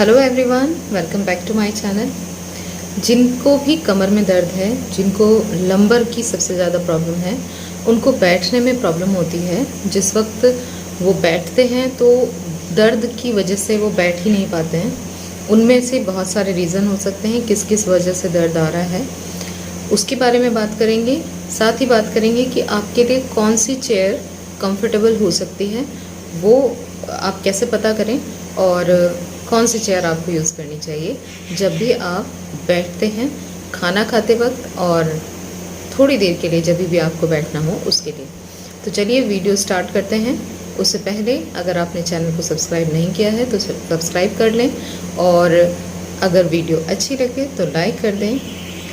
Hello everyone, welcome back to my channel. जिनको भी कमर में दर्द है, जिनको लंबर की सबसे ज़्यादा प्रॉब्लम है, उनको बैठने में प्रॉब्लम होती है। जिस वक्त वो बैठते हैं तो दर्द की वजह से वो बैठ ही नहीं पाते हैं। उनमें से बहुत सारे रीज़न हो सकते हैं किस किस वजह से दर्द आ रहा है, उसके बारे में बात करेंगे। साथ ही बात करेंगे कि आपके लिए कौन सी चेयर कंफर्टेबल हो सकती है, वो आप कैसे पता करें, और कौन सी चेयर आपको यूज़ करनी चाहिए जब भी आप बैठते हैं, खाना खाते वक्त और थोड़ी देर के लिए जब भी आपको बैठना हो उसके लिए। तो चलिए वीडियो स्टार्ट करते हैं। उससे पहले अगर आपने चैनल को सब्सक्राइब नहीं किया है तो सब्सक्राइब कर लें, और अगर वीडियो अच्छी लगे तो लाइक कर दें,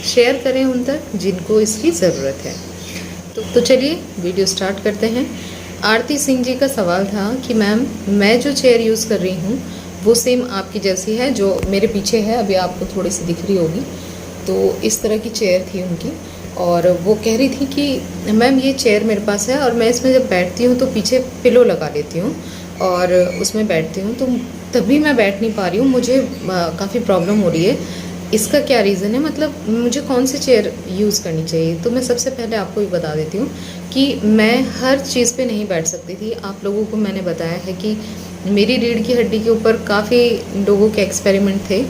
शेयर करें उन तक जिनको इसकी ज़रूरत है। तो चलिए वीडियो स्टार्ट करते हैं। आरती सिंह जी का सवाल था कि मैम, मैं जो चेयर यूज़ कर रही हूँ वो सेम आपकी जैसी है जो मेरे पीछे है, अभी आपको थोड़ी सी दिख रही होगी। तो इस तरह की चेयर थी उनकी, और वो कह रही थी कि मैम ये चेयर मेरे पास है और मैं इसमें जब बैठती हूँ तो पीछे पिलो लगा लेती हूँ और उसमें बैठती हूँ, तो तभी मैं बैठ नहीं पा रही हूँ, मुझे काफ़ी प्रॉब्लम हो रही है। इसका क्या रीज़न है, मतलब मुझे कौन सी चेयर यूज़ करनी चाहिए? तो मैं सबसे पहले आपको ये बता देती हूँ कि मैं हर चीज़ पे नहीं बैठ सकती थी। आप लोगों को मैंने बताया है कि मेरी रीढ़ की हड्डी के ऊपर काफ़ी लोगों के एक्सपेरिमेंट थे,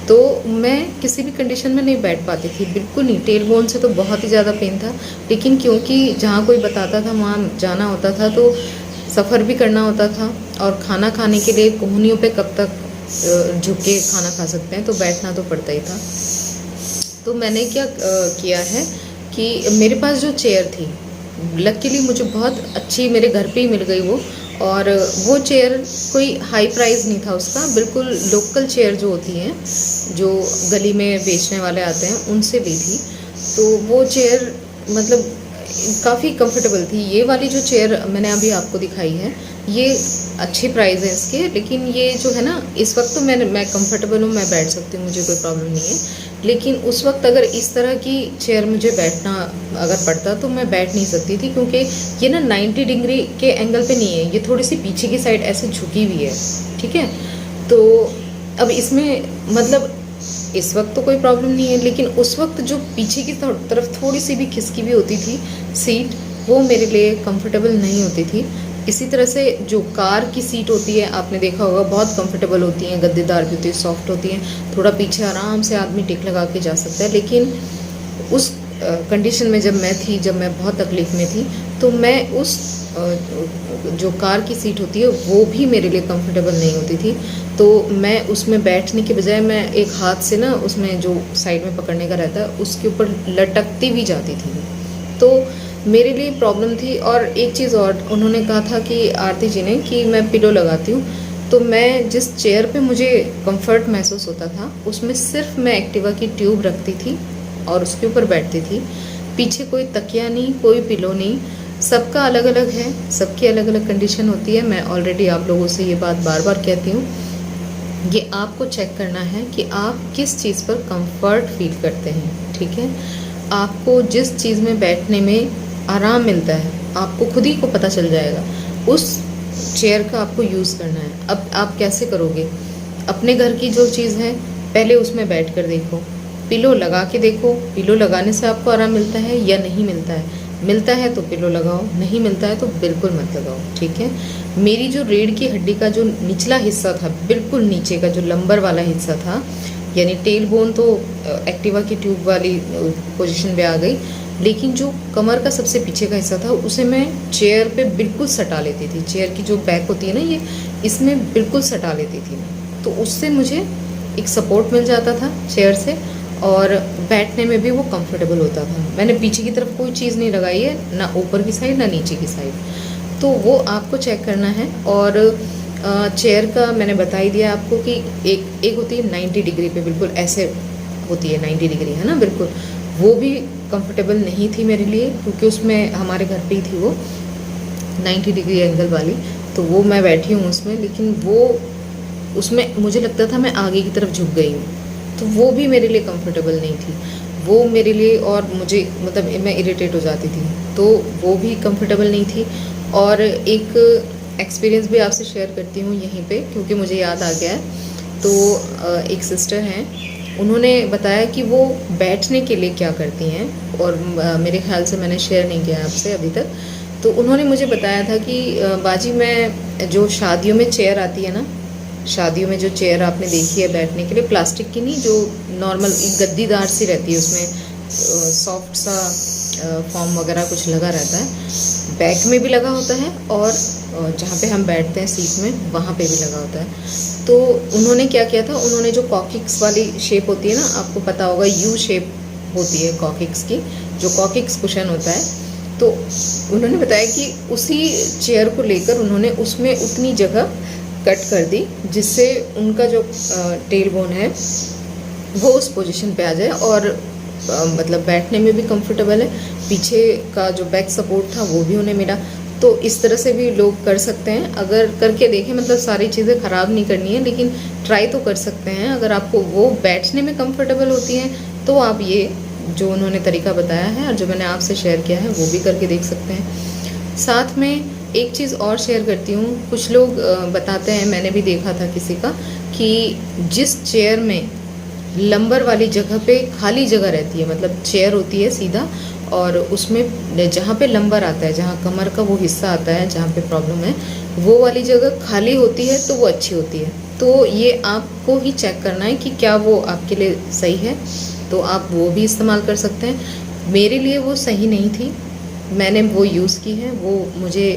तो मैं किसी भी कंडीशन में नहीं बैठ पाती थी, बिल्कुल नहीं। टेल बोन से तो बहुत ही ज़्यादा पेन था, लेकिन क्योंकि जहाँ कोई बताता था वहाँ जाना होता था, तो सफ़र भी करना होता था, और खाना खाने के लिए कोहनियों पे कब तक झुक के खाना खा सकते हैं, तो बैठना तो पड़ता ही था। तो मैंने क्या किया है कि मेरे पास जो चेयर थी, लकीली मुझे बहुत अच्छी मेरे घर पे ही मिल गई वो, और वो चेयर कोई हाई प्राइस नहीं था उसका, बिल्कुल लोकल चेयर जो होती हैं, जो गली में बेचने वाले आते हैं, उनसे ली थी। तो वो चेयर मतलब काफ़ी कंफर्टेबल थी। ये वाली जो चेयर मैंने अभी आपको दिखाई है, ये अच्छी प्राइस है इसके, लेकिन ये जो है ना, इस वक्त तो मैं कंफर्टेबल हूँ, मैं बैठ सकती हूँ, मुझे कोई प्रॉब्लम नहीं है। लेकिन उस वक्त अगर इस तरह की चेयर मुझे बैठना अगर पड़ता तो मैं बैठ नहीं सकती थी, क्योंकि ये ना 90 डिग्री के एंगल पे नहीं है, ये थोड़ी सी पीछे की साइड ऐसे झुकी हुई है, ठीक है। तो अब इसमें मतलब इस वक्त तो कोई प्रॉब्लम नहीं है, लेकिन उस वक्त जो पीछे की तरफ थोड़ी सी भी खिसकी भी होती थी सीट, वो मेरे लिए कंफर्टेबल नहीं होती थी। इसी तरह से जो कार की सीट होती है, आपने देखा होगा, बहुत कंफर्टेबल होती हैं, गद्देदार भी होती है, सॉफ्ट होती हैं, थोड़ा पीछे आराम से आदमी टिक लगा के जा सकता है। लेकिन उस कंडीशन में जब मैं थी, जब मैं बहुत तकलीफ़ में थी, तो मैं उस जो कार की सीट होती है वो भी मेरे लिए कंफर्टेबल नहीं होती थी। तो मैं उसमें बैठने के बजाय मैं एक हाथ से ना, उसमें जो साइड में पकड़ने का रहता है उसके ऊपर लटकती भी जाती थी। तो मेरे लिए प्रॉब्लम थी। और एक चीज़ और उन्होंने कहा था कि आरती जी ने, कि मैं पिलो लगाती हूँ, तो मैं जिस चेयर पे मुझे कंफर्ट महसूस होता था उसमें सिर्फ मैं एक्टिवा की ट्यूब रखती थी और उसके ऊपर बैठती थी। पीछे कोई तकिया नहीं, कोई पिलो नहीं। सबका अलग अलग है, सबकी अलग अलग कंडीशन होती है। मैं ऑलरेडी आप लोगों से ये बात बार बार कहती हूँ। ये आपको चेक करना है कि आप किस चीज़ पर कंफर्ट फील करते हैं, ठीक है। आपको जिस चीज़ में बैठने में आराम मिलता है, आपको खुद ही को पता चल जाएगा, उस चेयर का आपको यूज़ करना है। अब आप कैसे करोगे? अपने घर की जो चीज़ है पहले उसमें बैठ कर देखो, पिलो लगा के देखो, पिलो लगाने से आपको आराम मिलता है या नहीं मिलता है। मिलता है तो पिलो लगाओ, नहीं मिलता है तो बिल्कुल मत लगाओ, ठीक है। मेरी जो रीढ़ की हड्डी का जो निचला हिस्सा था, बिल्कुल नीचे का जो लंबर वाला हिस्सा था, यानी टेल बोन तो एक्टिवा की ट्यूब वाली पोजीशन पे आ गई, लेकिन जो कमर का सबसे पीछे का हिस्सा था उसे मैं चेयर पे बिल्कुल सटा लेती थी। चेयर की जो बैक होती है ना, ये इसमें बिल्कुल सटा लेती थी मैं, तो उससे मुझे एक सपोर्ट मिल जाता था चेयर से, और बैठने में भी वो कंफर्टेबल होता था। मैंने पीछे की तरफ कोई चीज़ नहीं लगाई है, ना ऊपर की साइड ना नीचे की साइड। तो वो आपको चेक करना है। और चेयर का मैंने बता ही दिया आपको कि एक होती है 90 डिग्री पे, बिल्कुल ऐसे होती है 90 डिग्री, है ना, बिल्कुल। वो भी कंफर्टेबल नहीं थी मेरे लिए, क्योंकि उसमें हमारे घर पे ही थी वो 90 डिग्री एंगल वाली, तो वो मैं बैठी हूँ उसमें, लेकिन वो उसमें मुझे लगता था मैं आगे की तरफ झुक गई हूँ, तो वो भी मेरे लिए कंफर्टेबल नहीं थी वो मेरे लिए, और मुझे मतलब मैं इरिटेट हो जाती थी, तो वो भी कंफर्टेबल नहीं थी। और एक एक्सपीरियंस भी आपसे शेयर करती हूँ यहीं पे, क्योंकि मुझे याद आ गया है तो एक सिस्टर हैं, उन्होंने बताया कि वो बैठने के लिए क्या करती हैं, और मेरे ख्याल से मैंने शेयर नहीं किया आपसे अभी तक। तो उन्होंने मुझे बताया था कि बाजी मैं जो शादियों में चेयर आती है ना, शादियों में जो चेयर आपने देखी है बैठने के लिए, प्लास्टिक की नहीं, जो नॉर्मल गद्दीदार सी रहती है, उसमें सॉफ्ट सा फॉर्म वगैरह कुछ लगा रहता है, बैक में भी लगा होता है और जहाँ पे हम बैठते हैं सीट में वहाँ पे भी लगा होता है। तो उन्होंने क्या किया था, उन्होंने जो कॉकिक्स वाली शेप होती है ना, आपको पता होगा यू शेप होती है कॉकिक्स की, जो कॉकिक्स कुशन होता है, तो उन्होंने बताया कि उसी चेयर को लेकर उन्होंने उसमें उतनी जगह कट कर दी जिससे उनका जो टेल बोन है वो उस पोजीशन पे आ जाए, और मतलब बैठने में भी कंफर्टेबल है, पीछे का जो बैक सपोर्ट था वो भी उन्हें मिला। तो इस तरह से भी लोग कर सकते हैं, अगर करके देखें, मतलब सारी चीज़ें ख़राब नहीं करनी है, लेकिन ट्राई तो कर सकते हैं। अगर आपको वो बैठने में कंफर्टेबल होती हैं तो आप ये जो उन्होंने तरीका बताया है और जो मैंने आपसे शेयर किया है वो भी करके देख सकते हैं। साथ में एक चीज़ और शेयर करती हूँ, कुछ लोग बताते हैं, मैंने भी देखा था किसी का, कि जिस चेयर में लंबर वाली जगह पे खाली जगह रहती है, मतलब चेयर होती है सीधा और उसमें जहाँ पे लंबर आता है, जहाँ कमर का वो हिस्सा आता है जहाँ पे प्रॉब्लम है, वो वाली जगह खाली होती है तो वो अच्छी होती है। तो ये आपको ही चेक करना है कि क्या वो आपके लिए सही है, तो आप वो भी इस्तेमाल कर सकते हैं। मेरे लिए वो सही नहीं थी, मैंने वो यूज़ की है, वो मुझे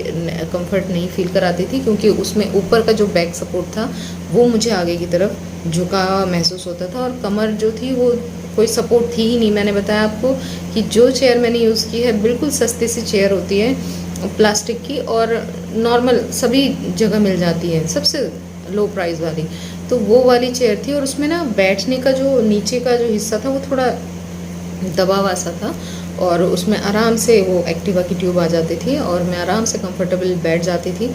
कंफर्ट नहीं फील कराती थी, क्योंकि उसमें ऊपर का जो बैक सपोर्ट था वो मुझे आगे की तरफ झुका महसूस होता था, और कमर जो थी वो कोई सपोर्ट थी ही नहीं। मैंने बताया आपको कि जो चेयर मैंने यूज़ की है बिल्कुल सस्ती सी चेयर होती है प्लास्टिक की, और नॉर्मल सभी जगह मिल जाती है, सबसे लो प्राइस वाली, तो वो वाली चेयर थी। और उसमें ना बैठने का जो नीचे का जो हिस्सा था वो थोड़ा दबा हुआ सा था, और उसमें आराम से वो एक्टिवा की ट्यूब आ जाती थी और मैं आराम से कंफर्टेबल बैठ जाती थी,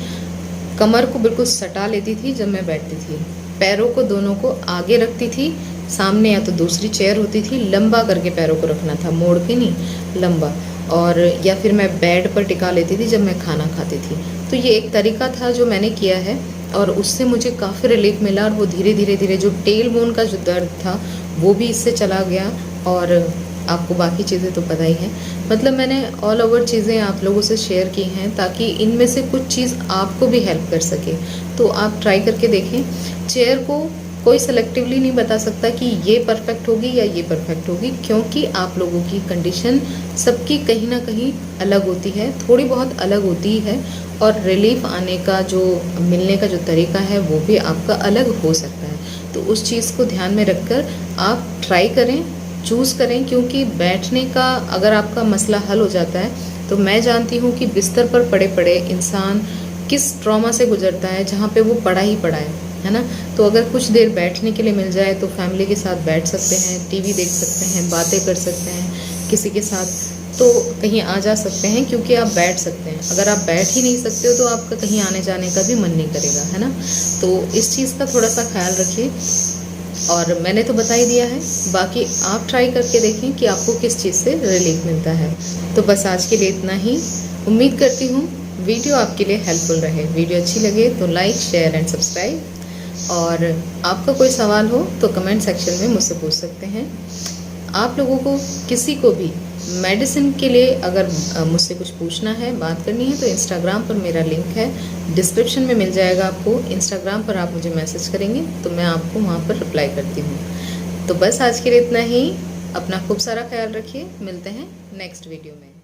कमर को बिल्कुल सटा लेती थी जब मैं बैठती थी, पैरों को दोनों को आगे रखती थी, सामने या तो दूसरी चेयर होती थी, लंबा करके पैरों को रखना था, मोड़ के नहीं, लंबा, और या फिर मैं बेड पर टिका लेती थी जब मैं खाना खाती थी। तो ये एक तरीका था जो मैंने किया है, और उससे मुझे काफ़ी रिलीफ मिला, और वो धीरे धीरे धीरे जो टेल बोन का जो दर्द था वो भी इससे चला गया। और आपको बाकी चीज़ें तो पता ही है, मतलब मैंने ऑल ओवर चीज़ें आप लोगों से शेयर की हैं ताकि इनमें से कुछ चीज़ आपको भी हेल्प कर सके। तो आप ट्राई करके देखें। चेयर को कोई सेलेक्टिवली नहीं बता सकता कि ये परफेक्ट होगी या ये परफेक्ट होगी, क्योंकि आप लोगों की कंडीशन सबकी कहीं ना कहीं अलग होती है, थोड़ी बहुत अलग होती ही है, और रिलीफ आने का जो मिलने का जो तरीका है वो भी आपका अलग हो सकता है। तो उस चीज़ को ध्यान में रखकर आप ट्राई करें, चूज़ करें, क्योंकि बैठने का अगर आपका मसला हल हो जाता है तो मैं जानती हूँ कि बिस्तर पर पड़े पड़े इंसान किस ट्रॉमा से गुजरता है जहाँ पे वो पड़ा ही पड़ा है ना। तो अगर कुछ देर बैठने के लिए मिल जाए तो फैमिली के साथ बैठ सकते हैं, टीवी देख सकते हैं, बातें कर सकते हैं किसी के साथ, तो कहीं आ जा सकते हैं, क्योंकि आप बैठ सकते हैं। अगर आप बैठ ही नहीं सकते हो तो आपका कहीं आने जाने का भी मन नहीं करेगा, है ना। तो इस चीज़ का थोड़ा सा ख्याल रखिए, और मैंने तो बता ही दिया है, बाकी आप ट्राई करके देखें कि आपको किस चीज़ से रिलीफ मिलता है। तो बस आज के लिए इतना ही। उम्मीद करती हूँ वीडियो आपके लिए हेल्पफुल रहे। वीडियो अच्छी लगे तो लाइक, शेयर एंड सब्सक्राइब, और आपका कोई सवाल हो तो कमेंट सेक्शन में मुझसे पूछ सकते हैं। आप लोगों को किसी को भी मेडिसिन के लिए अगर मुझसे कुछ पूछना है, बात करनी है, तो इंस्टाग्राम पर मेरा लिंक है, डिस्क्रिप्शन में मिल जाएगा आपको। इंस्टाग्राम पर आप मुझे मैसेज करेंगे तो मैं आपको वहाँ पर रिप्लाई करती हूँ। तो बस आज के लिए इतना ही। अपना खूब सारा ख्याल रखिए, मिलते हैं नेक्स्ट वीडियो में।